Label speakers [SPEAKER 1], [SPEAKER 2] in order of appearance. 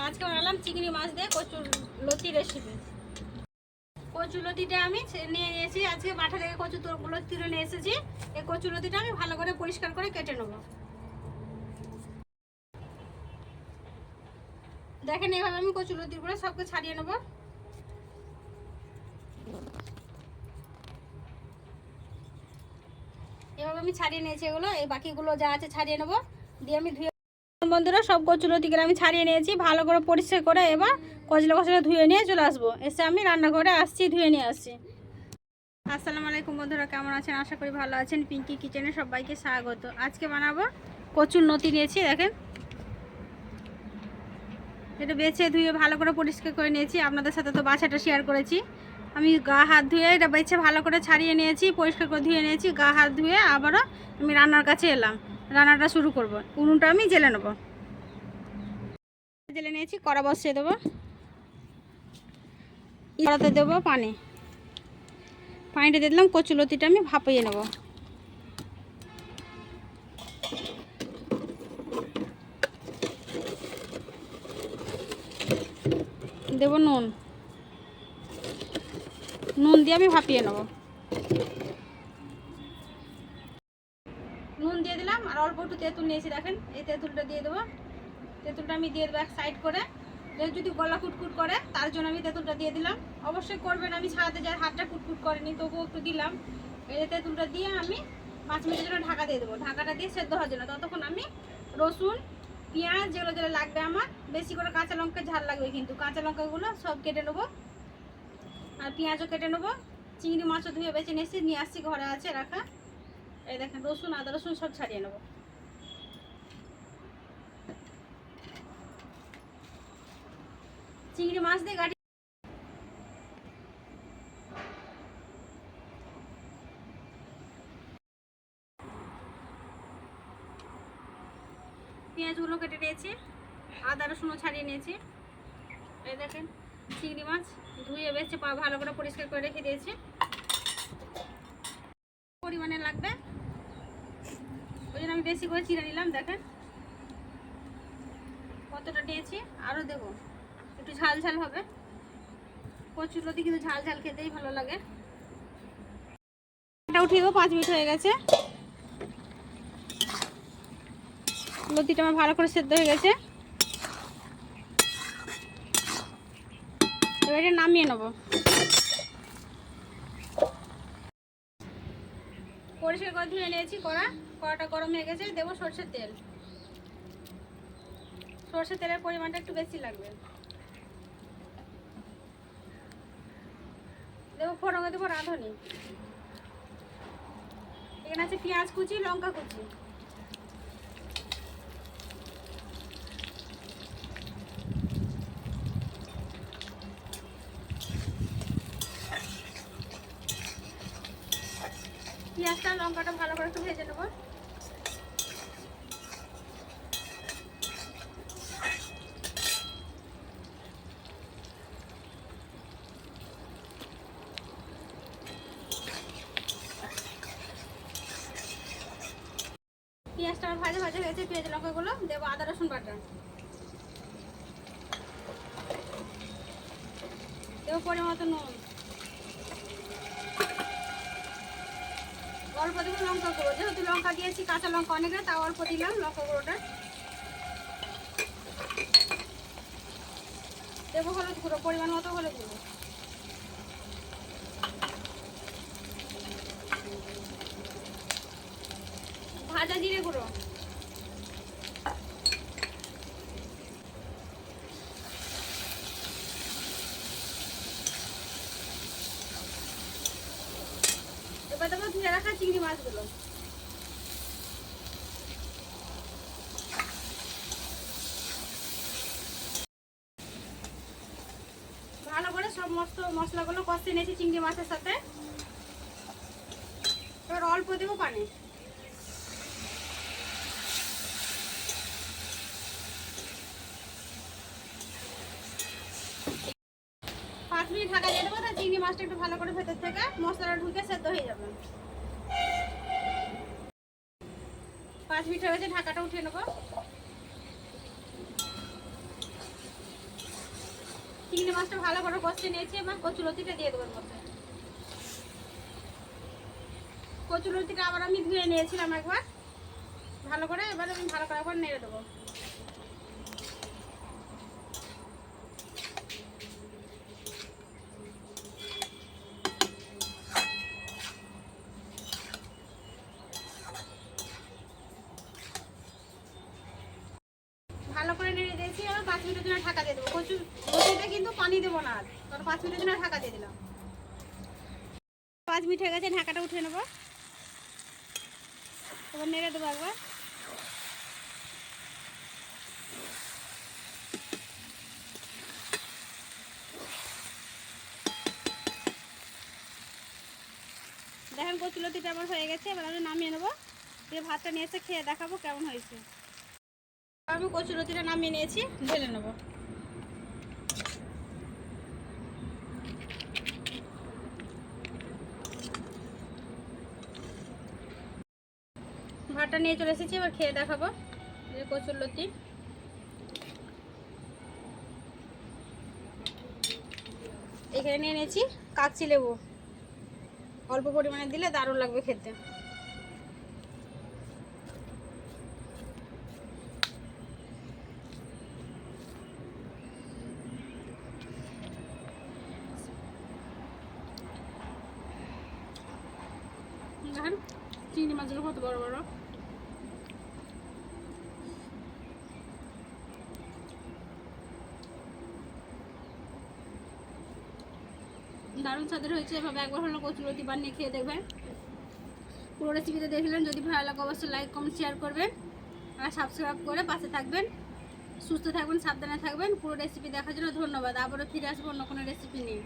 [SPEAKER 1] আজকে বানালাম চিংড়ি মাছ দিয়ে কচুর লতি রেসিপি। কচুর লতিটা আমি নিয়ে নিয়েছি, আজকে মাঠা থেকে কচু লতি তুলে নিয়ে এসেছি। এই কচুর লতিটা আমি ভালো করে পরিষ্কার করে কেটে নেব। দেখেন এইভাবে আমি কচুর লতিগুলো সবকে ছাড়িয়ে নেব। এভাবে আমি ছাড়িয়ে নিয়েছি, এগুলো এই বাকিগুলো যা আছে ছাড়িয়ে নেব, দিয়ে আমি ধুয়ে। বন্ধুরা সব কচুলতিগুলো আমি ছাড়িয়ে নিয়েছি ভালো করে পরিষ্কার করে। এবার কচলা কচলা ধুয়ে নিয়ে চলে আসবো, এসে আমি রান্নাঘরে আসছি, ধুয়ে নিয়ে আসছি। আসসালামু আলাইকুম বন্ধুরা, কেমন আছেন? আশা করি ভালো আছেন। পিঙ্কি কিচেনে সবাইকে স্বাগত। আজকে বানাবো কচুর লতি নিয়েছি, দেখেন এটা বেছে ধুয়ে ভালো করে পরিষ্কার করে নিয়েছি। আপনাদের সাথে তো বাছাটা শেয়ার করেছি। আমি গা হাত ধুয়ে এটা বেছে ভালো করে ছাড়িয়ে নিয়েছি, পরিষ্কার করে ধুয়ে নিয়েছি। গা হাত ধুয়ে আবারও আমি রান্নার কাছে এলাম, রান্নাটা শুরু করব। উনুনটা আমি জেলে নেব। জেলে নিয়েছি, কড়া বসিয়ে দেবো। কড়াতে দেবো পানিটা দিয়ে দিলাম। কচুলতিটা আমি ভাপিয়ে নেব। দেবো নুন দিয়ে আমি ভাপিয়ে নেব। নুন দিয়ে দিলাম, আর অল্প একটু তেঁতুল নিয়েছি, দেখেন এই তেঁতুলটা দিয়ে দেবো। তেঁতুলটা আমি দিয়ে দেবো এক সাইড করে, যদি গলা কুটকুট করে তার জন্য আমি তেঁতুলটা দিয়ে দিলাম। অবশ্যই করবেন, আমি ছাড়াতে যাই হাতটা কুটকুট করেনি, তবুও একটু দিলাম। এই তেঁতুলটা দিয়ে আমি 5 মিনিটের জন্য ঢাকা দিয়ে দেবো। ঢাকাটা দিয়ে সেদ্ধ হওয়ার জন্য। ততক্ষণ আমি রসুন পেঁয়াজ যেগুলো যেগুলো লাগবে, আমার বেশি করে কাঁচা লঙ্কা ঝাল লাগবে, কিন্তু কাঁচা লঙ্কাগুলো সব কেটে নেবো, আর পেঁয়াজও কেটে নেবো। চিংড়ি মাছও ধুয়ে বেছে নিয়ে আসছি, ঘরে আছে রাখা। এই দেখেন রসুন আদা রসুন সব ছাড়িয়ে নেবো। চিংড়ি মাছ দিয়ে গাড়ি পেঁয়াজগুলো কেটে নিয়েছি, আদা রসুনও ছাড়িয়ে নিয়েছি। এই দেখেন চিংড়ি মাছ ধুয়ে বেছে ভালো করে পরিষ্কার করে রেখে দিয়েছি। পরিমাণে লাগবে ওই জন্য আমি বেশি করে চিড়ে নিলাম। দেখেন কতটা নিয়েছি, আরও দেবো, একটু ঝাল ঝাল হবে। কচুর লতি কিন্তু ঝাল ঝাল খেতেই ভালো লাগে। এটা উঠিয়ে দেবো, 5 মিনিট হয়ে গেছে। লতিটা আমার ভালো করে সেদ্ধ হয়ে গেছে, এবার এটা নামিয়ে নেবো। পরিষ্কার করে ধুয়ে নিয়েছি। কড়াটা গরম হয়ে গেছে, দেবো সরষের তেল। সরষের তেলের পরিমাণটা একটু বেশি লাগবে। দেবো ফোড়নে দেবো রাঁধুনি। এখানে আছে পেঁয়াজ কুচি, লঙ্কা কুচি। পেঁয়াজটা লঙ্কাটা ভালো করে একটু ভেজে নেবো। পেঁয়াজটা আমার ভাজা ভাজা হয়েছে, পেঁয়াজ লঙ্কাগুলো দেবো। আদা রসুন বাটা দেবো, পরিমাণ মতো নুন, অল্প দেবো লঙ্কা গুঁড়ো। যেহেতু লঙ্কা দিয়েছি কাঁচা লঙ্কা অনেকটা, তাও অল্প দিলাম লঙ্কা গুঁড়োটা। দেবো হলুদ গুঁড়ো, পরিমাণ মতো হলুদ গুঁড়ো। ভাজা জিরে গুঁড়ো, এবার দেবো ধুয়ে রাখা চিংড়ি মাছগুলো। ভালো করে সব মশলাগুলো কষিয়ে নিয়েছি চিংড়ি মাছের সাথে। এবার অল্প দেবো পানি। পাঁচ মিনিট ঢাকা দিয়ে দেবো, তার চিংড়ি মাছটা একটু ভালো করে ভেতর থেকে মশলাটা ঢুকে সেদ্ধ হয়ে যাবে। 5 মিনিট হয়ে গেছে, ঢাকাটা উঠিয়ে নেবো। চিংড়ি মাছটা ভালো করে কষে নিয়েছি, এবার কচুলতিটা দিয়ে দেবো এর মধ্যে। কচুলতিটা আবার আমি ধুয়ে নিয়েছিলাম একবার ভালো করে, এবার আমি ভালো করে একবার নেড়ে দেবো। ভালো করে নেড়ে দিয়েছি, এবার 5 মিনিটের জন্য ঢাকা দিয়ে দেবো। কচুলতিতে কিন্তু পানি দেবো না, আর 5 মিনিটের জন্য ঢাকা দিয়ে দিলাম। 5 মিনিট হয়ে গেছে, ঢাকাটা উঠে নেবো। এবার নেড়ে দেবো একবার। দেখেন কচুলতিটা আমার হয়ে গেছে, এবার আমি নামিয়ে নেবো। দিয়ে ভাতটা নিয়ে এসে খেয়ে দেখাবো কেমন হয়েছে। আমি কচুলতিটা নামিয়ে নিয়েছি, ঢেলে নেবো। ভাতটা নিয়ে চলে এসেছি, এবার খেয়ে দেখাবো। এই কচুলতি এখানে নিয়ে নিয়েছি কাগজি লেবু, অল্প পরিমাণে দিলে দারুণ লাগবে খেতে। দেখেন চিংড়ি মাছগুলো কত বড় বড়। দারুণ স্বাদের হয়েছে। এভাবে একবার হলো কচুলতি বানিয়ে খেয়ে দেখবেন। পুরো রেসিপিতে দেখলেন, যদি ভালো লাগে অবশ্যই লাইক কমেন্ট শেয়ার করবেন আর সাবস্ক্রাইব করে পাশে থাকবেন। সুস্থ থাকবেন, সাবধানে থাকবেন। পুরো রেসিপি দেখার জন্য ধন্যবাদ। আবারও ফিরে আসবো অন্য কোনো রেসিপি নিয়ে।